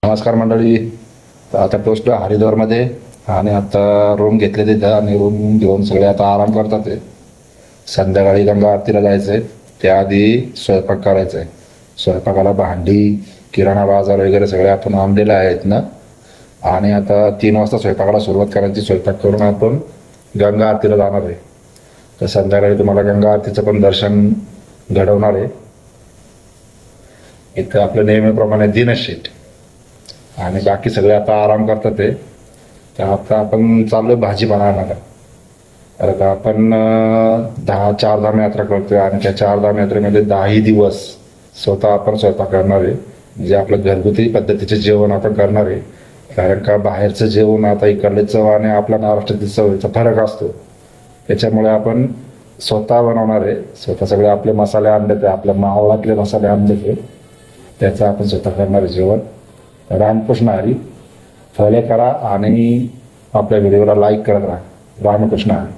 नमस्कार मंडळी. तर आता पोचलो हरिद्वारमध्ये आणि आता रूम घेतले तिथं आणि रूम घेऊन सगळे आता आराम करतात आहे. संध्याकाळी गंगा आरतीला जायचं आहे. त्याआधी स्वयंपाक करायचा आहे. स्वयंपाकाला भांडी, किराणा बाजार वगैरे सगळे आपण आणलेले आहेत ना. आणि आता 3 वाजता स्वयंपाकाला सुरुवात करायची. स्वयंपाक करून आपण गंगा आरतीला जाणार आहे. तर संध्याकाळी तुम्हाला गंगा आरतीचं पण दर्शन घडवणार आहे. इथं आपलं नेहमीप्रमाणे दिनेश शेठ आणि बाकी सगळे आता आराम करतात ते. तर आता आपण चाललोय भाजी बनवणार. तर आता आपण 4 धाम यात्रा करतोय आणि त्या 4 धाम यात्रेमध्ये 10 दिवस स्वतः आपण स्वयंपाक करणार आहे. म्हणजे आपलं घरगुती पद्धतीचे जेवण आपण करणार आहे. कारण का बाहेरचं जेवण आता इकडले चव आणि आपल्या महाराष्ट्रातील चवीचा फरक असतो. त्याच्यामुळे आपण स्वतः बनवणार आहे. स्वतः सगळे आपले मसाले आणले ते, आपल्या मावळातले मसाले आणले ते, त्याचं आपण स्वतः करणार आहे जेवण. रामकृष्ण हरी. फॉलो करा आणि आपल्या व्हिडिओला लाईक करत राहा. रामकृष्ण हरी.